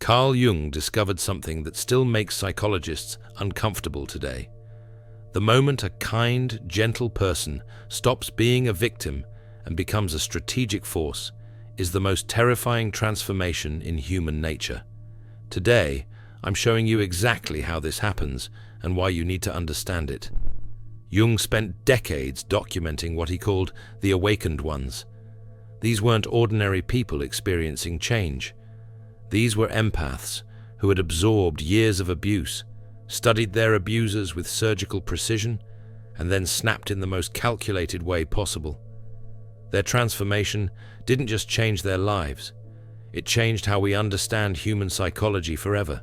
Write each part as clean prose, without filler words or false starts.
Carl Jung discovered something that still makes psychologists uncomfortable today. The moment a kind, gentle person stops being a victim and becomes a strategic force is the most terrifying transformation in human nature. Today, I'm showing you exactly how this happens and why you need to understand it. Jung spent decades documenting what he called the awakened ones. These weren't ordinary people experiencing change. These were empaths who had absorbed years of abuse, studied their abusers with surgical precision, and then snapped in the most calculated way possible. Their transformation didn't just change their lives, it changed how we understand human psychology forever.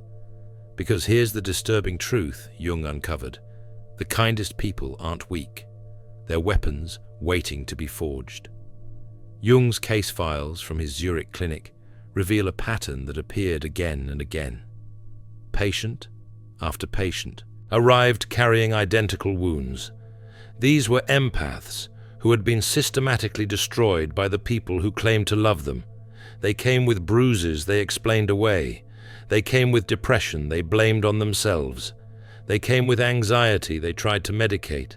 Because here's the disturbing truth Jung uncovered. The kindest people aren't weak. They're weapons waiting to be forged. Jung's case files from his Zurich clinic reveal a pattern that appeared again and again. Patient after patient arrived carrying identical wounds. These were empaths who had been systematically destroyed by the people who claimed to love them. They came with bruises they explained away. They came with depression they blamed on themselves. They came with anxiety they tried to medicate.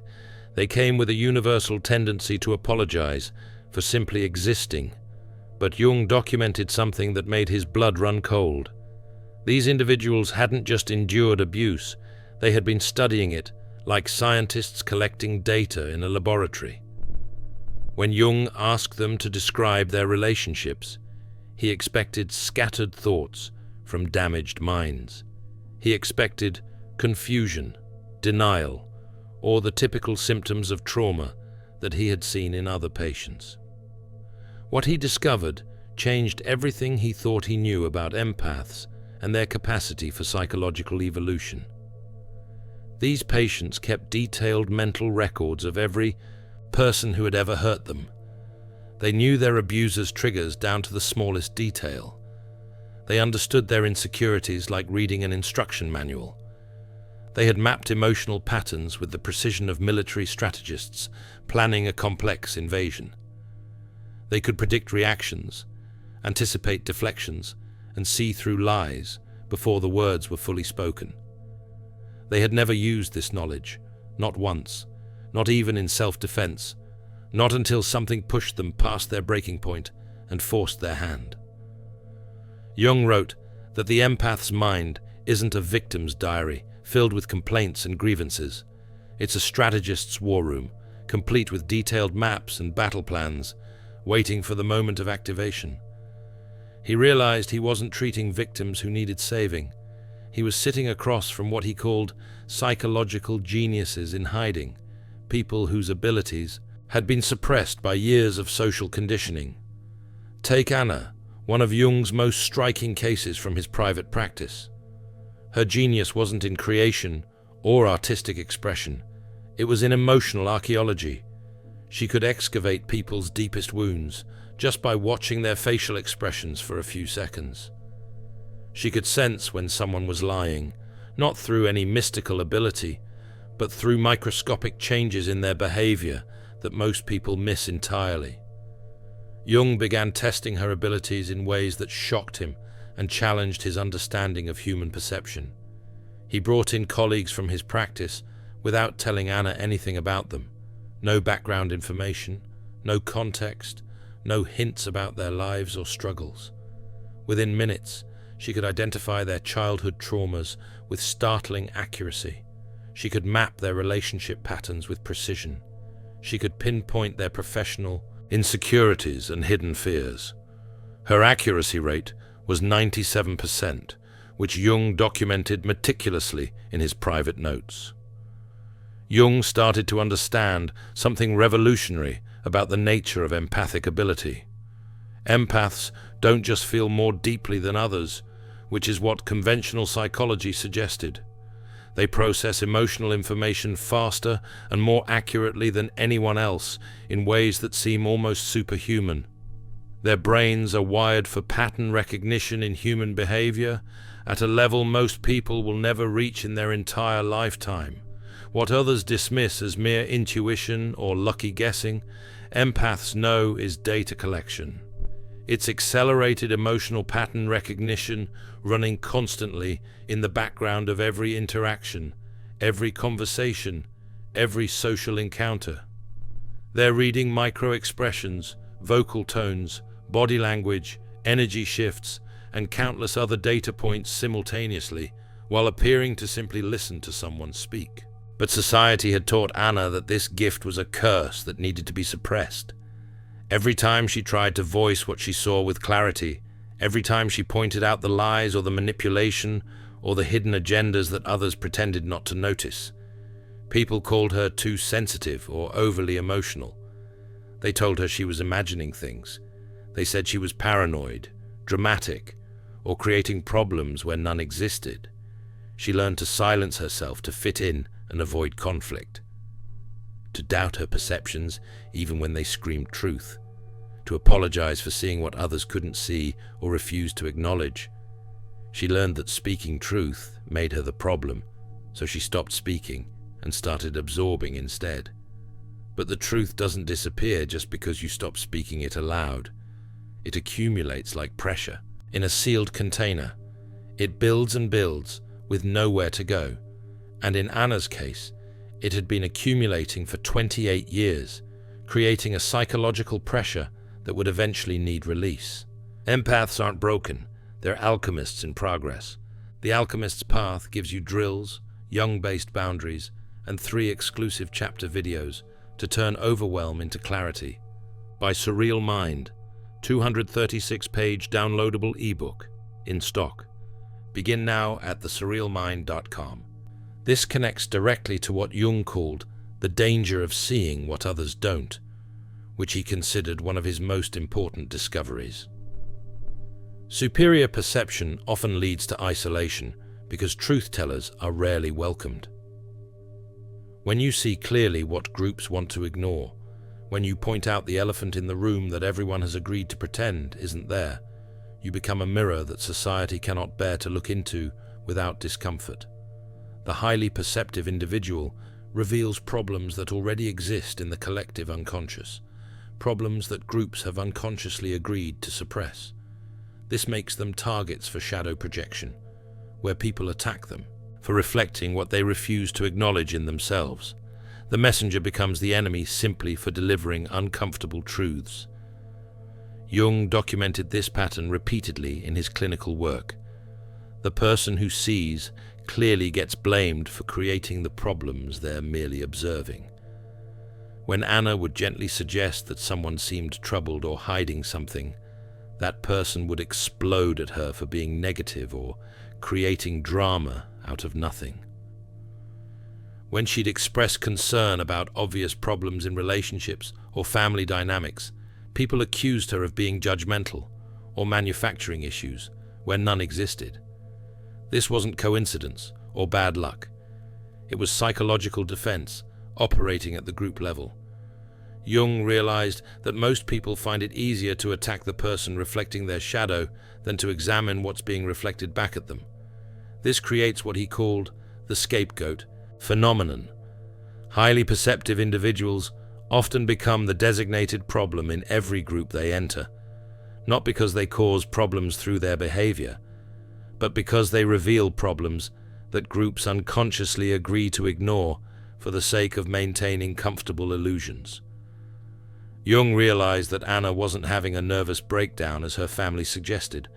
They came with a universal tendency to apologize for simply existing. But Jung documented something that made his blood run cold. These individuals hadn't just endured abuse, they had been studying it like scientists collecting data in a laboratory. When Jung asked them to describe their relationships, he expected scattered thoughts from damaged minds. He expected confusion, denial, or the typical symptoms of trauma that he had seen in other patients. What he discovered changed everything he thought he knew about empaths and their capacity for psychological evolution. These patients kept detailed mental records of every person who had ever hurt them. They knew their abuser's triggers down to the smallest detail. They understood their insecurities like reading an instruction manual. They had mapped emotional patterns with the precision of military strategists planning a complex invasion. They could predict reactions, anticipate deflections, and see through lies before the words were fully spoken. They had never used this knowledge, not once, not even in self-defense, not until something pushed them past their breaking point and forced their hand. Jung wrote that the empath's mind isn't a victim's diary filled with complaints and grievances. It's a strategist's war room, complete with detailed maps and battle plans, waiting for the moment of activation. He realized he wasn't treating victims who needed saving. He was sitting across from what he called psychological geniuses in hiding, people whose abilities had been suppressed by years of social conditioning. Take Anna, one of Jung's most striking cases from his private practice. Her genius wasn't in creation or artistic expression. It was in emotional archaeology. She could excavate people's deepest wounds just by watching their facial expressions for a few seconds. She could sense when someone was lying, not through any mystical ability, but through microscopic changes in their behavior that most people miss entirely. Jung began testing her abilities in ways that shocked him and challenged his understanding of human perception. He brought in colleagues from his practice without telling Anna anything about them. No background information, no context, no hints about their lives or struggles. Within minutes, she could identify their childhood traumas with startling accuracy. She could map their relationship patterns with precision. She could pinpoint their professional insecurities and hidden fears. Her accuracy rate was 97%, which Jung documented meticulously in his private notes. Jung started to understand something revolutionary about the nature of empathic ability. Empaths don't just feel more deeply than others, which is what conventional psychology suggested. They process emotional information faster and more accurately than anyone else in ways that seem almost superhuman. Their brains are wired for pattern recognition in human behavior at a level most people will never reach in their entire lifetime. What others dismiss as mere intuition or lucky guessing, empaths know is data collection. Its accelerated emotional pattern recognition running constantly in the background of every interaction, every conversation, every social encounter. They're reading micro-expressions, vocal tones, body language, energy shifts, and countless other data points simultaneously, while appearing to simply listen to someone speak. But society had taught Anna that this gift was a curse that needed to be suppressed. Every time she tried to voice what she saw with clarity, every time she pointed out the lies or the manipulation or the hidden agendas that others pretended not to notice, people called her too sensitive or overly emotional. They told her she was imagining things. They said she was paranoid, dramatic, or creating problems where none existed. She learned to silence herself to fit in and avoid conflict, to doubt her perceptions even when they screamed truth, to apologize for seeing what others couldn't see or refuse to acknowledge. She learned that speaking truth made her the problem, so she stopped speaking and started absorbing instead. But the truth doesn't disappear just because you stop speaking it aloud. It accumulates like pressure in a sealed container. It builds and builds with nowhere to go. And in Anna's case, it had been accumulating for 28 years, creating a psychological pressure that would eventually need release. Empaths aren't broken, they're alchemists in progress. The Alchemist's Path gives you drills, Jung-based boundaries, and 3 exclusive chapter videos to turn overwhelm into clarity. By Surreal Mind, 236-page downloadable ebook, in stock. Begin now at thesurrealmind.com. This connects directly to what Jung called the danger of seeing what others don't, which he considered one of his most important discoveries. Superior perception often leads to isolation because truth-tellers are rarely welcomed. When you see clearly what groups want to ignore, when you point out the elephant in the room that everyone has agreed to pretend isn't there, you become a mirror that society cannot bear to look into without discomfort. The highly perceptive individual reveals problems that already exist in the collective unconscious, problems that groups have unconsciously agreed to suppress. This makes them targets for shadow projection, where people attack them for reflecting what they refuse to acknowledge in themselves. The messenger becomes the enemy simply for delivering uncomfortable truths. Jung documented this pattern repeatedly in his clinical work. The person who sees clearly gets blamed for creating the problems they're merely observing. When Anna would gently suggest that someone seemed troubled or hiding something, that person would explode at her for being negative or creating drama out of nothing. When she'd express concern about obvious problems in relationships or family dynamics, people accused her of being judgmental or manufacturing issues where none existed. This wasn't coincidence or bad luck. It was psychological defense operating at the group level. Jung realized that most people find it easier to attack the person reflecting their shadow than to examine what's being reflected back at them. This creates what he called the scapegoat phenomenon. Highly perceptive individuals often become the designated problem in every group they enter, not because they cause problems through their behavior, but because they reveal problems that groups unconsciously agree to ignore for the sake of maintaining comfortable illusions. Jung realized that Anna wasn't having a nervous breakdown as her family suggested.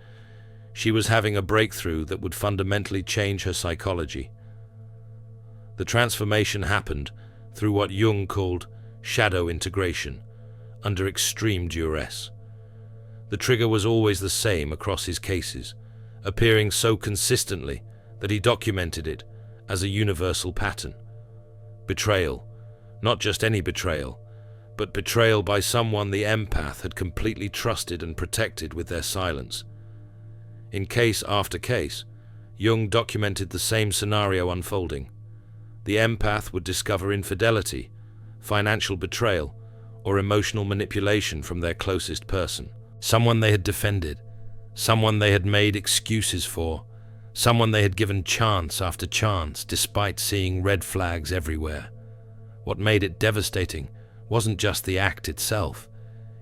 She was having a breakthrough that would fundamentally change her psychology. The transformation happened through what Jung called shadow integration, under extreme duress. The trigger was always the same across his cases, appearing so consistently that he documented it as a universal pattern. Betrayal, not just any betrayal, but betrayal by someone the empath had completely trusted and protected with their silence. In case after case, Jung documented the same scenario unfolding. The empath would discover infidelity, financial betrayal, or emotional manipulation from their closest person. Someone they had defended, someone they had made excuses for, someone they had given chance after chance despite seeing red flags everywhere. What made it devastating wasn't just the act itself,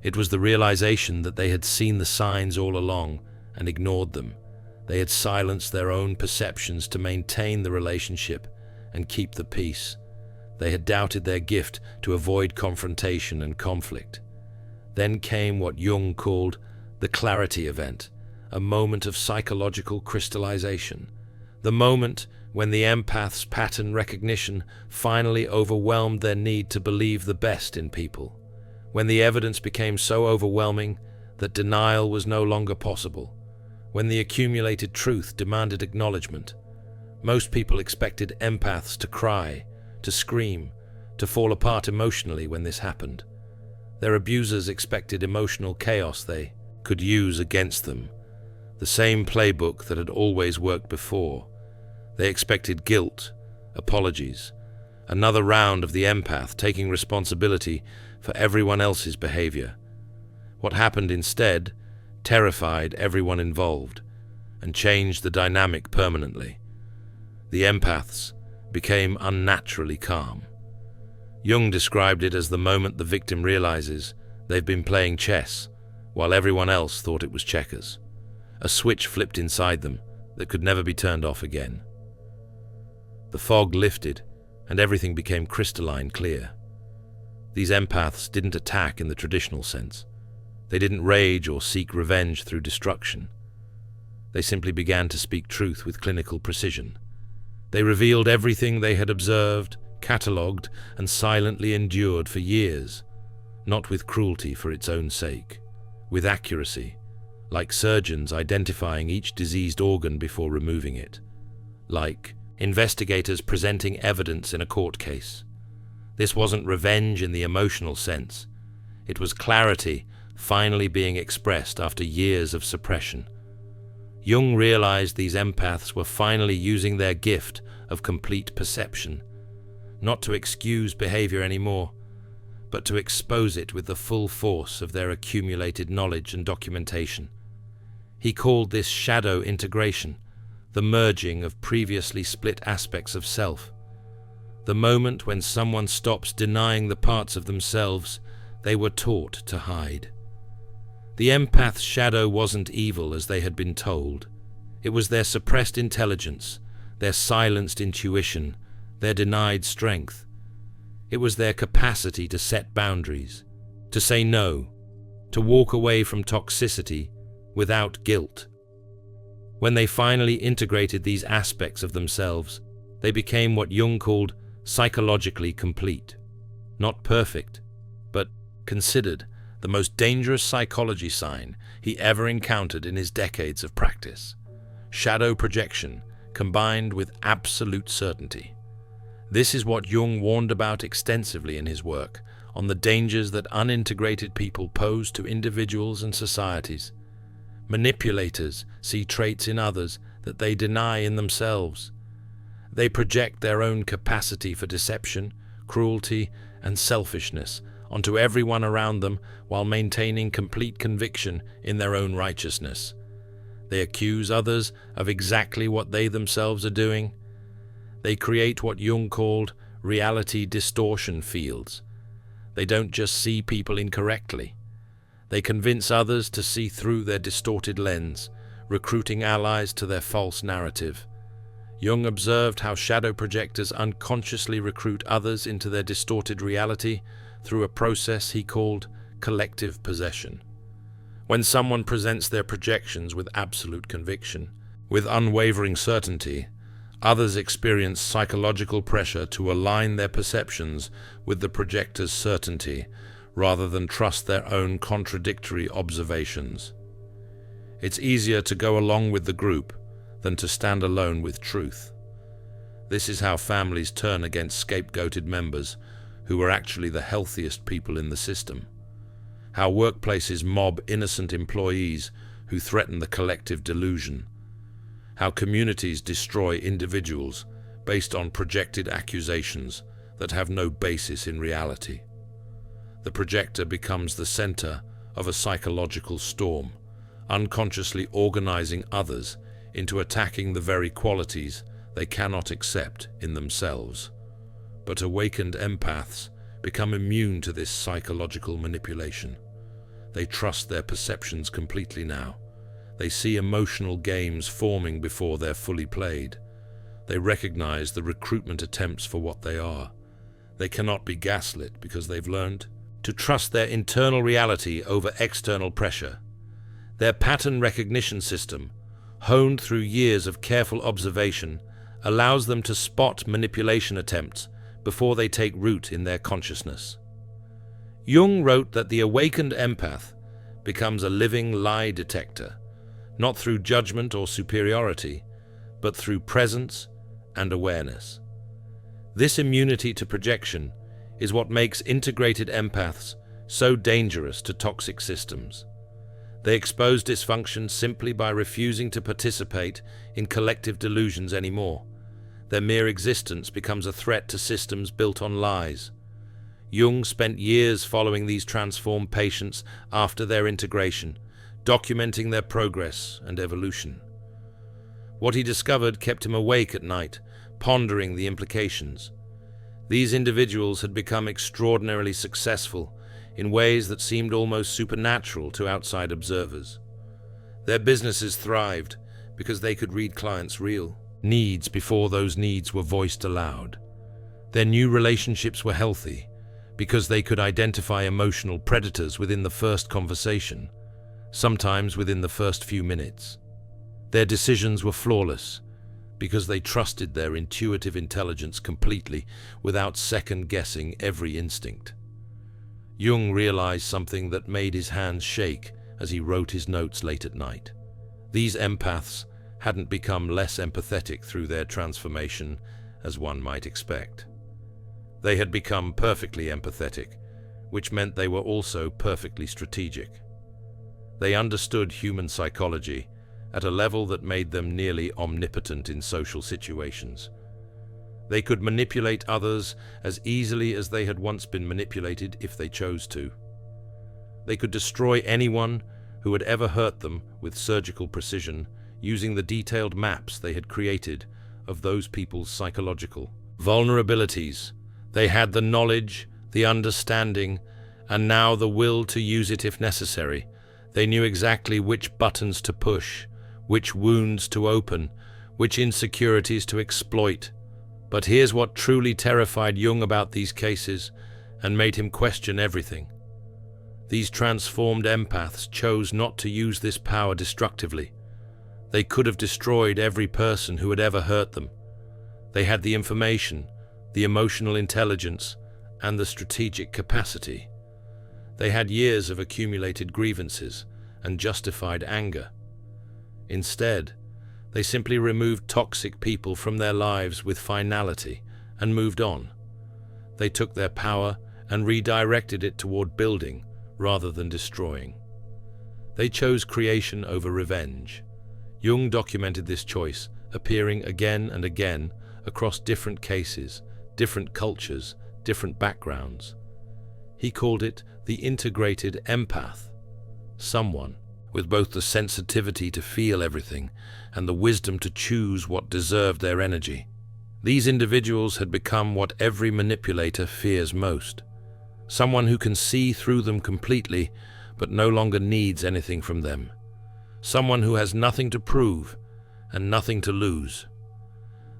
It was the realization that they had seen the signs all along and ignored them. They had silenced their own perceptions to maintain the relationship and keep the peace. They had doubted their gift to avoid confrontation and conflict. Then came what Jung called the clarity event, a moment of psychological crystallization. The moment when the empath's pattern recognition finally overwhelmed their need to believe the best in people. When the evidence became so overwhelming that denial was no longer possible. When the accumulated truth demanded acknowledgement. Most people expected empaths to cry, to scream, to fall apart emotionally when this happened. Their abusers expected emotional chaos they could use against them, the same playbook that had always worked before. They expected guilt, apologies, another round of the empath taking responsibility for everyone else's behavior. What happened instead terrified everyone involved and changed the dynamic permanently. The empaths became unnaturally calm. Jung described it as the moment the victim realizes they've been playing chess while everyone else thought it was checkers. A switch flipped inside them that could never be turned off again. The fog lifted and everything became crystalline clear. These empaths didn't attack in the traditional sense. They didn't rage or seek revenge through destruction. They simply began to speak truth with clinical precision. They revealed everything they had observed, catalogued, and silently endured for years, not with cruelty for its own sake, with accuracy, like surgeons identifying each diseased organ before removing it, like investigators presenting evidence in a court case. This wasn't revenge in the emotional sense. It was clarity finally being expressed after years of suppression. Jung realized these empaths were finally using their gift of complete perception, not to excuse behavior anymore, but to expose it with the full force of their accumulated knowledge and documentation. He called this shadow integration, the merging of previously split aspects of self. The moment when someone stops denying the parts of themselves they were taught to hide. The empath's shadow wasn't evil as they had been told. It was their suppressed intelligence, their silenced intuition, their denied strength. It was their capacity to set boundaries, to say no, to walk away from toxicity without guilt. When they finally integrated these aspects of themselves, they became what Jung called psychologically complete. Not perfect, but considered the most dangerous psychology sign he ever encountered in his decades of practice. Shadow projection combined with absolute certainty. This is what Jung warned about extensively in his work on the dangers that unintegrated people pose to individuals and societies. Manipulators see traits in others that they deny in themselves. They project their own capacity for deception, cruelty, and selfishness onto everyone around them while maintaining complete conviction in their own righteousness. They accuse others of exactly what they themselves are doing. They create what Jung called reality distortion fields. They don't just see people incorrectly. They convince others to see through their distorted lens, recruiting allies to their false narrative. Jung observed how shadow projectors unconsciously recruit others into their distorted reality through a process he called collective possession. When someone presents their projections with absolute conviction, with unwavering certainty, others experience psychological pressure to align their perceptions with the projector's certainty rather than trust their own contradictory observations. It's easier to go along with the group than to stand alone with truth. This is how families turn against scapegoated members who were actually the healthiest people in the system. How workplaces mob innocent employees who threaten the collective delusion. How communities destroy individuals based on projected accusations that have no basis in reality. The projector becomes the center of a psychological storm, unconsciously organizing others into attacking the very qualities they cannot accept in themselves. But awakened empaths become immune to this psychological manipulation. They trust their perceptions completely now. They see emotional games forming before they're fully played. They recognize the recruitment attempts for what they are. They cannot be gaslit because they've learned to trust their internal reality over external pressure. Their pattern recognition system, honed through years of careful observation, allows them to spot manipulation attempts before they take root in their consciousness. Jung wrote that the awakened empath becomes a living lie detector, not through judgment or superiority, but through presence and awareness. This immunity to projection is what makes integrated empaths so dangerous to toxic systems. They expose dysfunction simply by refusing to participate in collective delusions anymore. Their mere existence becomes a threat to systems built on lies. Jung spent years following these transformed patients after their integration, documenting their progress and evolution. What he discovered kept him awake at night, pondering the implications. These individuals had become extraordinarily successful in ways that seemed almost supernatural to outside observers. Their businesses thrived because they could read clients' real needs before those needs were voiced aloud. Their new relationships were healthy because they could identify emotional predators within the first conversation, sometimes within the first few minutes. Their decisions were flawless because they trusted their intuitive intelligence completely without second-guessing every instinct. Jung realized something that made his hands shake as he wrote his notes late at night. These empaths hadn't become less empathetic through their transformation, as one might expect. They had become perfectly empathetic, which meant they were also perfectly strategic. They understood human psychology at a level that made them nearly omnipotent in social situations. They could manipulate others as easily as they had once been manipulated if they chose to. They could destroy anyone who had ever hurt them with surgical precision, using the detailed maps they had created of those people's psychological vulnerabilities. They had the knowledge, the understanding, and now the will to use it if necessary. They knew exactly which buttons to push, which wounds to open, which insecurities to exploit. But here's what truly terrified Jung about these cases and made him question everything. These transformed empaths chose not to use this power destructively. They could have destroyed every person who had ever hurt them. They had the information, the emotional intelligence, and the strategic capacity. They had years of accumulated grievances and justified anger. Instead, they simply removed toxic people from their lives with finality and moved on. They took their power and redirected it toward building rather than destroying. They chose creation over revenge. Jung documented this choice, appearing again and again across different cases, different cultures, different backgrounds. He called it the integrated empath, someone with both the sensitivity to feel everything and the wisdom to choose what deserved their energy. These individuals had become what every manipulator fears most, someone who can see through them completely but no longer needs anything from them, someone who has nothing to prove and nothing to lose.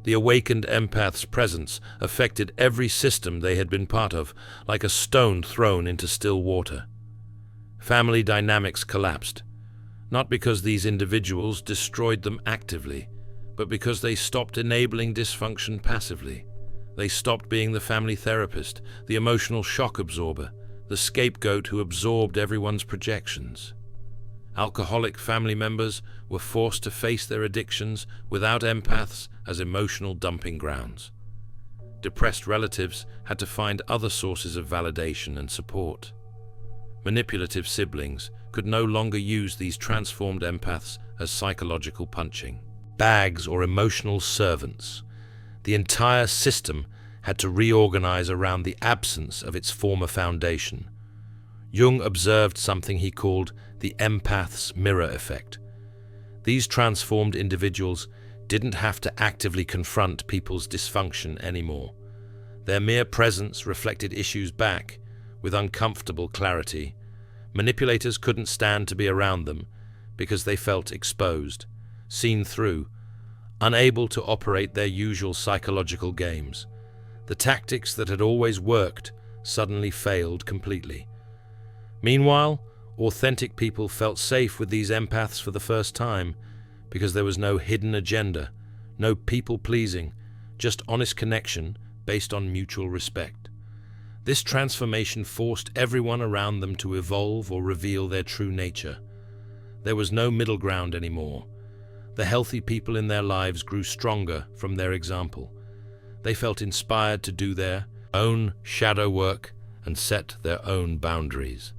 The awakened empath's presence affected every system they had been part of, like a stone thrown into still water. Family dynamics collapsed, not because these individuals destroyed them actively, but because they stopped enabling dysfunction passively. They stopped being the family therapist, the emotional shock absorber, the scapegoat who absorbed everyone's projections. Alcoholic family members were forced to face their addictions without empaths as emotional dumping grounds. Depressed relatives had to find other sources of validation and support. Manipulative siblings could no longer use these transformed empaths as psychological punching bags or emotional servants. The entire system had to reorganize around the absence of its former foundation. Jung observed something he called the empath's mirror effect. These transformed individuals didn't have to actively confront people's dysfunction anymore. Their mere presence reflected issues back with uncomfortable clarity, Manipulators couldn't stand to be around them because they felt exposed, seen through, unable to operate their usual psychological games. The tactics that had always worked suddenly failed completely. Meanwhile, authentic people felt safe with these empaths for the first time because there was no hidden agenda, no people-pleasing, just honest connection based on mutual respect. This transformation forced everyone around them to evolve or reveal their true nature. There was no middle ground anymore. The healthy people in their lives grew stronger from their example. They felt inspired to do their own shadow work and set their own boundaries.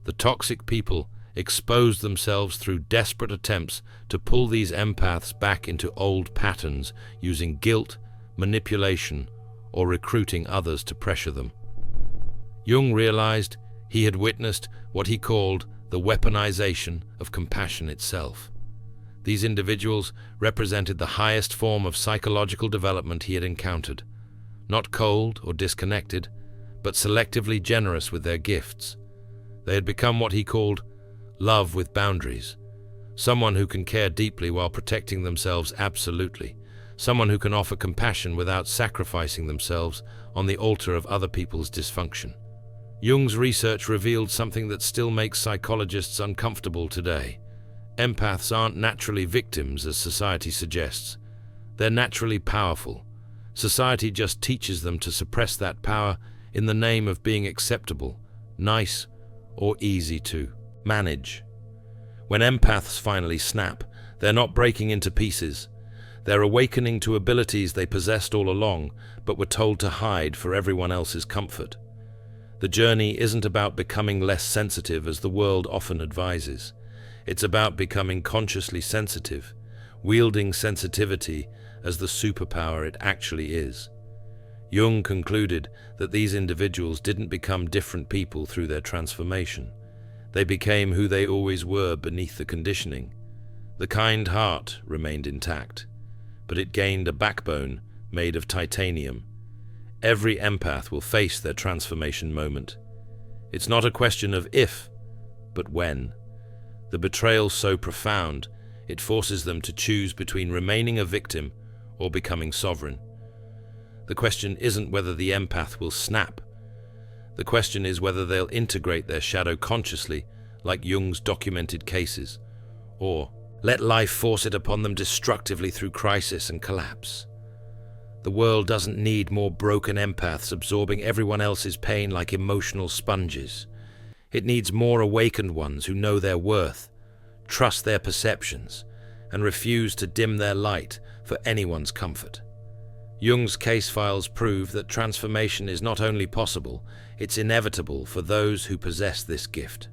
The toxic people exposed themselves through desperate attempts to pull these empaths back into old patterns using guilt, manipulation, or recruiting others to pressure them. Jung realized he had witnessed what he called the weaponization of compassion itself. These individuals represented the highest form of psychological development he had encountered, not cold or disconnected, but selectively generous with their gifts. They had become what he called love with boundaries, someone who can care deeply while protecting themselves absolutely, someone who can offer compassion without sacrificing themselves on the altar of other people's dysfunction. Jung's research revealed something that still makes psychologists uncomfortable today. Empaths aren't naturally victims, as society suggests. They're naturally powerful. Society just teaches them to suppress that power in the name of being acceptable, nice, or easy to manage. When empaths finally snap, they're not breaking into pieces. They're awakening to abilities they possessed all along, but were told to hide for everyone else's comfort. The journey isn't about becoming less sensitive, as the world often advises. It's about becoming consciously sensitive, wielding sensitivity as the superpower it actually is. Jung concluded that these individuals didn't become different people through their transformation. They became who they always were beneath the conditioning. The kind heart remained intact, but it gained a backbone made of titanium. Every empath will face their transformation moment. It's not a question of if, but when. The betrayal so profound, it forces them to choose between remaining a victim or becoming sovereign. The question isn't whether the empath will snap. The question is whether they'll integrate their shadow consciously, like Jung's documented cases, or let life force it upon them destructively through crisis and collapse. The world doesn't need more broken empaths absorbing everyone else's pain like emotional sponges. It needs more awakened ones who know their worth, trust their perceptions, and refuse to dim their light for anyone's comfort. Jung's case files prove that transformation is not only possible, it's inevitable for those who possess this gift.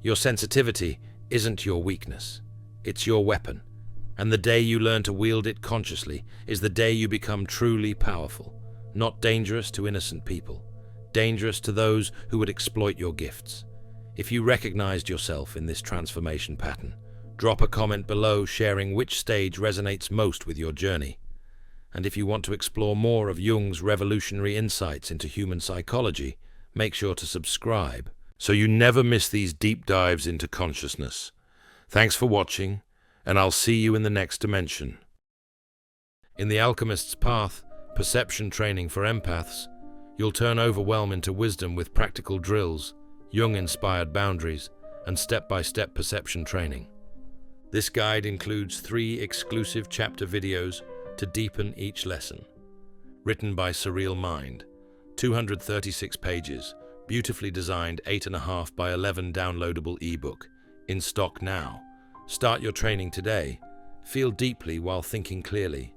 Your sensitivity isn't your weakness, it's your weapon. And the day you learn to wield it consciously is the day you become truly powerful, not dangerous to innocent people, dangerous to those who would exploit your gifts. If you recognized yourself in this transformation pattern, drop a comment below sharing which stage resonates most with your journey. And if you want to explore more of Jung's revolutionary insights into human psychology, make sure to subscribe so you never miss these deep dives into consciousness. Thanks for watching, and I'll see you in the next dimension. In The Alchemist's Path, perception training for empaths, you'll turn overwhelm into wisdom with practical drills, Jung-inspired boundaries, and step-by-step perception training. This guide includes 3 exclusive chapter videos to deepen each lesson. Written by Surreal Mind, 236 pages, beautifully designed 8.5 by 11 downloadable ebook, in stock now. Start your training today. Feel deeply while thinking clearly.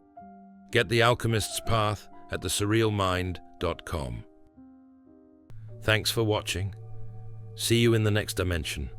Get The Alchemist's Path at thesurrealmind.com. Thanks for watching. See you in the next dimension.